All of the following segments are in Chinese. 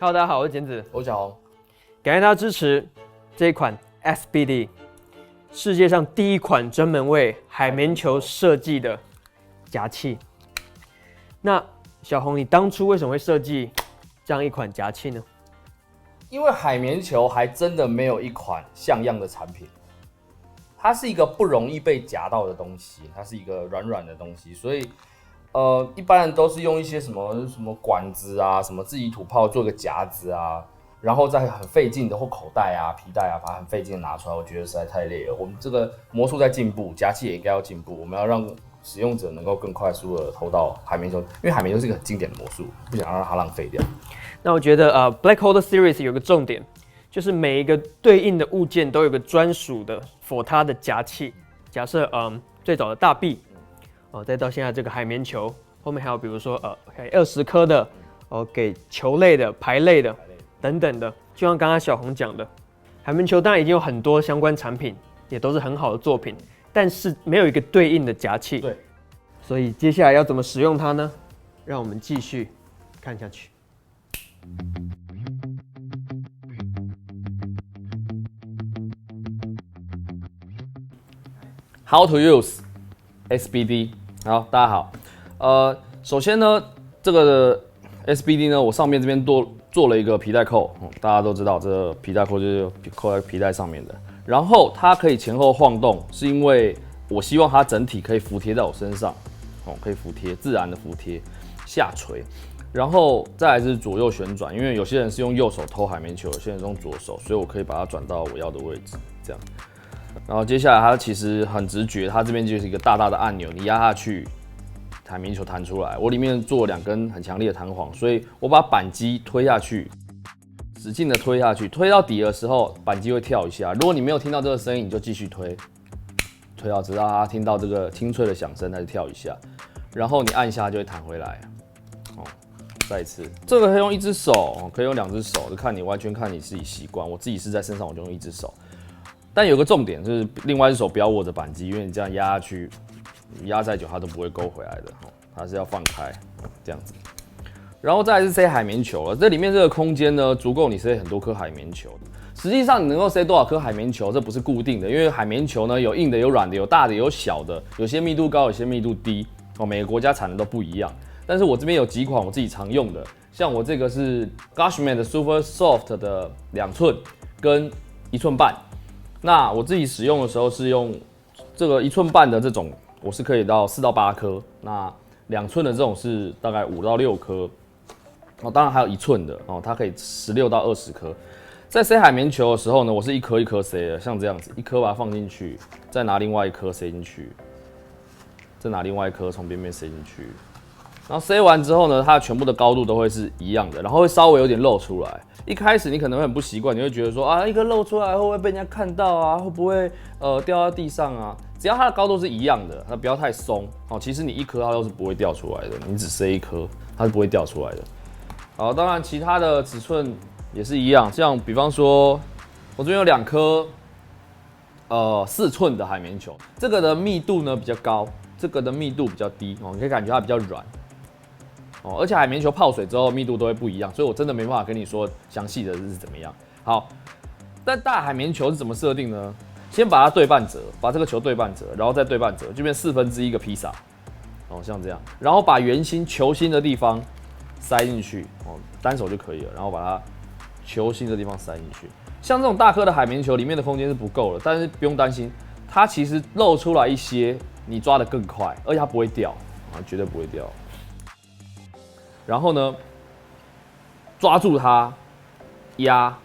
Hello， 大家好，我是简子，我是小红，感谢大家支持这一款 SBD， 世界上第一款专门为海绵球设计的夹器。那小红，你当初为什么会设计这样一款夹器呢？因为海绵球还真的没有一款像样的产品，它是一个不容易被夹到的东西，它是一个软软的东西，所以一般人都是用一些什么管子啊，什么自己土炮做个夹子啊，然后再很费劲的或口袋啊、皮带啊，把它很费劲的拿出来，我觉得实在太累了。我们这个魔术在进步，夹器也应该要进步，我们要让使用者能够更快速的投到海绵球，因为海绵球是一个很经典的魔术，不想让它浪费掉。那我觉得Black Hole Series 有个重点，就是每一个对应的物件都有个专属的 for 它的夹器。假设最早的大臂，再到现在这个海绵球，后面还有比如说20颗的，给球类的、排类的等等的。就像刚刚小红讲的，海绵球当然已经有很多相关产品，也都是很好的作品，但是没有一个对应的夹器。对，所以接下来要怎么使用它呢？让我们继续看下去。How to use SBD？ 好，大家好。首先呢，这个 SBD 呢，我上面这边做了一个皮带扣，大家都知道，这个皮带扣就是扣在皮带上面的。然后它可以前后晃动，是因为我希望它整体可以服贴在我身上，可以服贴，自然的服贴，下垂。然后再来是左右旋转，因为有些人是用右手偷海绵球，有些人是用左手，所以我可以把它转到我要的位置，这样。然后接下来它其实很直觉，它这边就是一个大大的按钮，你压下去，海绵球弹出来。我里面做了2根很强烈的弹簧，所以我把扳机推下去，使劲的推下去，推到底的时候扳机会跳一下。如果你没有听到这个声音，你就继续推，推到直到它听到这个清脆的响声，它就跳一下，然后你按一下它就会弹回来。再一次，这个可以用一只手，可以用2只手，就完全看你自己习惯。我自己是在身上，我就用1只手。但有个重点就是，另外一只手不要握着扳机，因为你这样压下去，你压再久它都不会勾回来的，它是要放开这样子。然后再来是塞海绵球了，这里面这个空间呢，足够你塞很多颗海绵球。实际上你能够塞多少颗海绵球，这不是固定的，因为海绵球呢有硬的、有软的、有大的、有小的，有些密度高，有些密度低，每个国家产的都不一样。但是我这边有几款我自己常用的，像我这个是 Gushman 的 Super Soft 的2寸跟1寸半。那我自己使用的时候是用这个1寸半的这种，我是可以到4到8颗。那2寸的这种是大概5到6颗。当然还有1寸的它可以16到20颗。在塞海绵球的时候呢，我是一颗一颗塞的，像这样子，一颗把它放进去，再拿另外一颗塞进去，再拿另外一颗从边边塞进去。然后塞完之后呢，它全部的高度都会是一样的，然后会稍微有点露出来。一开始你可能会很不习惯，你会觉得说一颗露出来会不会被人家看到啊？会不会掉到地上啊？只要它的高度是一样的，它不要太松其实你一颗它都是不会掉出来的，你只塞一颗它是不会掉出来的。好，当然其他的尺寸也是一样，像比方说我这边有2颗4寸的海绵球，这个的密度呢比较高，这个的密度比较低你可以感觉它比较软。而且海绵球泡水之后密度都会不一样，所以我真的没办法跟你说详细的是怎么样。好，但大海绵球是怎么设定呢？先把它对半折，把这个球对半折，然后再对半折，就变1/4个披萨，像这样，然后把圆心球心的地方塞进去，单手就可以了，然后把它球心的地方塞进去。像这种大颗的海绵球，里面的空间是不够的，但是不用担心，它其实露出来一些，你抓得更快，而且它不会掉绝对不会掉。然后呢，抓住它，压，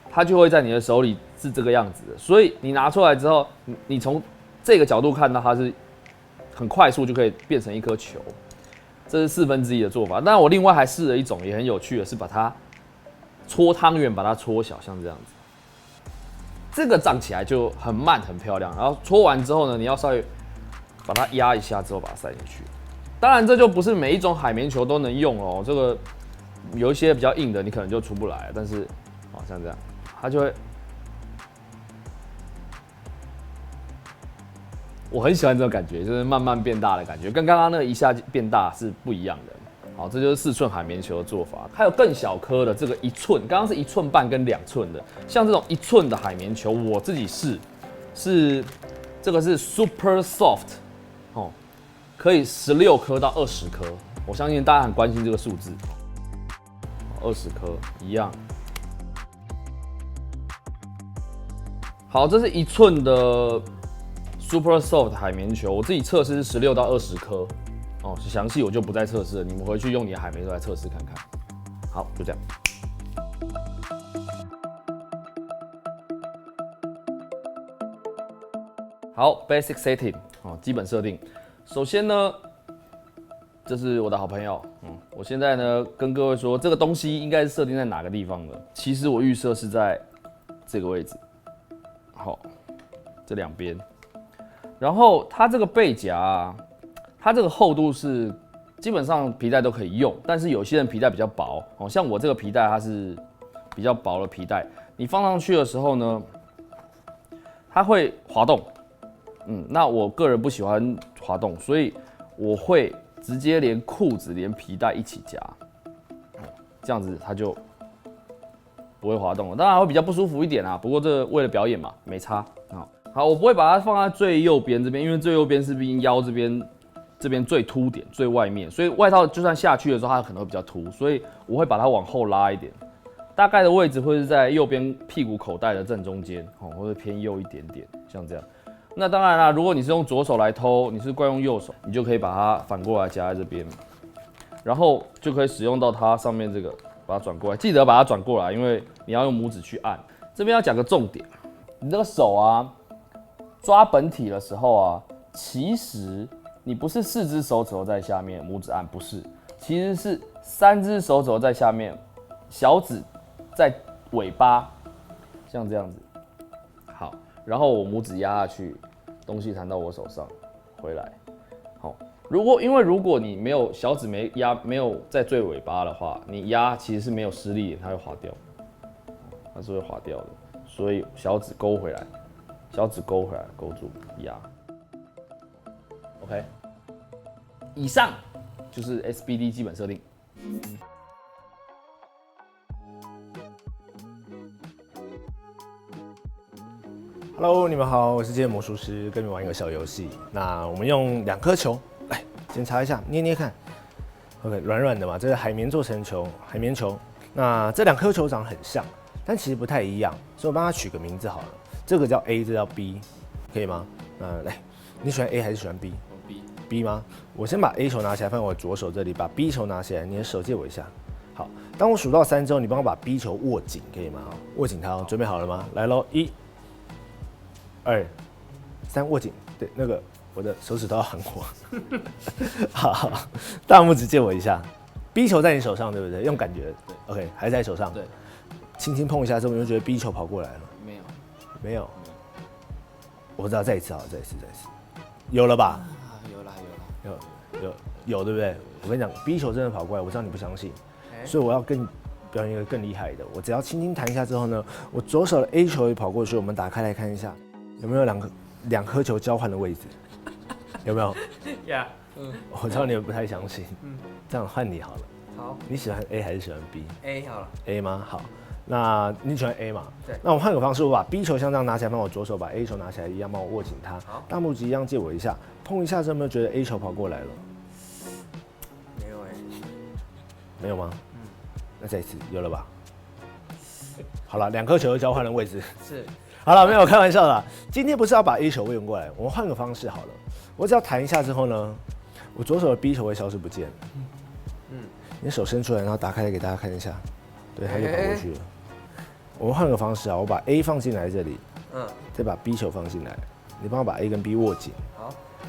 它就会在你的手里是这个样子的。所以你拿出来之后，你从这个角度看到它是很快速就可以变成一颗球，这是1/4的做法。但我另外还试了一种也很有趣的，是把它搓汤圆，把它搓小，像这样子。这个胀起来就很慢很漂亮。然后搓完之后呢，你要稍微把它压一下之后把它塞进去。当然，这就不是每一种海绵球都能用哦。这个有一些比较硬的，你可能就出不来。但是，像这样，它就会。我很喜欢这种感觉，就是慢慢变大的感觉，跟刚刚那个一下变大是不一样的。好，这就是4寸海绵球的做法。还有更小颗的，这个1寸，刚刚是1寸半跟2寸的，像这种1寸的海绵球，我自己是这个是 Super Soft， 哦，可以16颗到20颗，我相信大家很关心这个数字，20颗一样。好，这是1寸的 Super Soft 海绵球，我自己测试是16到20颗。哦，详细我就不再测试了，你们回去用你的海绵球来测试看看。好，就这样。好 ，Basic Setting 哦，基本设定。首先呢，这是我的好朋友，我现在呢跟各位说，这个东西应该是设定在哪个地方的？其实我预设是在这个位置，好，这2边。然后它这个背夹啊。它这个厚度是基本上皮带都可以用，但是有些人皮带比较薄，像我这个皮带它是比较薄的皮带，你放上去的时候呢，它会滑动，那我个人不喜欢滑动，所以我会直接连裤子连皮带一起夹，这样子它就不会滑动了，当然会比较不舒服一点啊，不过这为了表演嘛，没差。好，我不会把它放在最右边这边，因为最右边是毕竟腰这边最凸点最外面，所以外套就算下去的时候，它可能会比较凸，所以我会把它往后拉一点，大概的位置会是在右边屁股口袋的正中间，或者偏右一点点，像这样。那当然啦，如果你是用左手来偷，你是惯用右手，你就可以把它反过来夹在这边，然后就可以使用到它上面这个，把它转过来，记得把它转过来，因为你要用拇指去按。这边要讲个重点，你这个手啊，抓本体的时候啊，其实你不是4只手指头在下面，拇指按，不是，其实是3只手指头在下面，小指在尾巴，像这样子。好，然后我拇指压下去，东西弹到我手上，回来。好，因为如果你没有小指没有在最尾巴的话，你压其实是没有施力点，它会滑掉，它是会滑掉的。所以小指勾回来，小指勾回来，勾住压。OK。以上就是 SBD 基本设定。Hello， 你们好，我是今天魔术师，跟你们玩一个小游戏。那我们用2颗球来检查一下，捏捏看。OK， 软软的嘛，这是海绵做成球，海绵球。那这2颗球长得很像，但其实不太一样，所以我帮它取个名字好了。这个叫 A， 这叫 B， 可以吗？来，你喜欢 A 还是喜欢 B？B 吗？我先把 A 球拿起来放在我左手这里，把 B 球拿起来，你的手借我一下。好，当我数到3之后，你帮我把 B 球握紧，可以吗？握紧它哦，准备好了吗？来喽，1、2、3，握紧。对，那个我的手指都要喊我。好，大拇指借我一下。B 球在你手上，对不对？用感觉。对 ，OK， 还在手上。对。轻轻碰一下之后，你就觉得 B 球跑过来了？没有。我不知道，再一次好，再一次。有了吧？有，对不对？我跟你讲 ，B 球真的跑过来，我知道你不相信，所以我要跟你表演一个更厉害的。我只要轻轻弹一下之后呢，我左手的 A 球也跑过去，我们打开来看一下，有没有两颗球交换的位置？有没有？我知道你们不太相信，这样换你好了。好，你喜欢 A 还是喜欢 B？A 好了。A 吗？好，那你喜欢 A 嘛？对。那我换个方式，我把 B 球像这样拿起来，帮我左手把 A 球拿起来一样，帮我握紧它。好。大拇指一样借我一下，碰一下之后有没有觉得 A 球跑过来了？没有没有吗？那再一次，有了吧？好了，2颗球交换了位置。是。好了，没有开玩笑啦。今天不是要把 A 球喂过来，我们换个方式好了。我只要弹一下之后呢，我左手的 B 球会消失不见。你手伸出来，然后打开来给大家看一下。对，它就跑过去了。我们换个方式啊，我把 A 放进来这里，再把 B 球放进来，你帮我把 A 跟 B 握紧。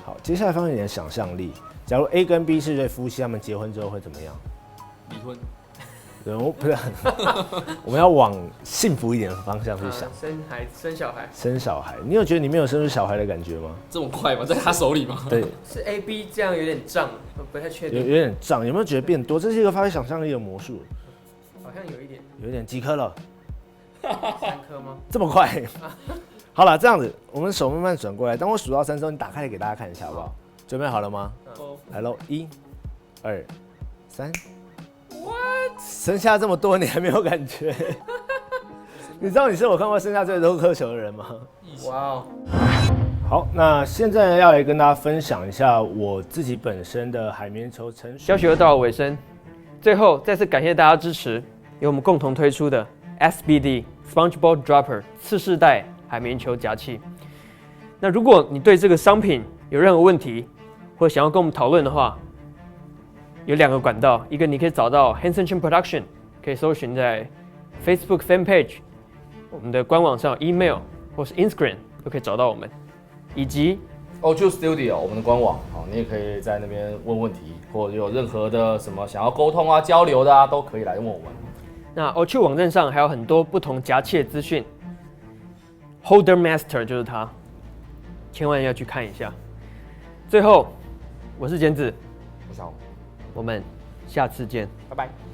好，接下来放一点想象力。假如 A 跟 B 是对夫妻，他们结婚之后会怎么样？离婚。对，不是，我们要往幸福一点的方向去想。生小孩。你有觉得你没有生出小孩的感觉吗？这么快吗？在他手里吗？对，是 A、B 这样有点胀，不太确定。有点胀，有没有觉得变多？这是一个发挥想象力的魔术。好像有一点。有一点，几颗了？3颗吗？这么快？好了，这样子，我们手慢慢转过来。当我数到3之后，你打开来给大家看一下，好不好？准备好了吗？来喽，1、2、3。剩下这么多，你还没有感觉？你知道你是我看过剩下最多颗球的人吗？哇哦！好，那现在要来跟大家分享一下我自己本身的海绵球程序。教学又到了尾声，最后再次感谢大家支持，由我们共同推出的 SBD SpongeBob Dropper 次世代海绵球夹器。那如果你对这个商品有任何问题，或者想要跟我们讨论的话，有2个管道，一个你可以找到 Hanson Chen Production， 可以搜寻在 Facebook Fan Page， 我们的官网上 email 或是 Instagram 都可以找到我们，以及 Ochu Studio 我们的官网，好，你也可以在那边问问题，或者有任何的什么想要沟通啊、交流的啊，都可以来问我们。那 Ochu 网站上还有很多不同夹器的资讯 ，Holder Master 就是它，千万要去看一下。最后，我是简子，我想，我们下次见，拜拜。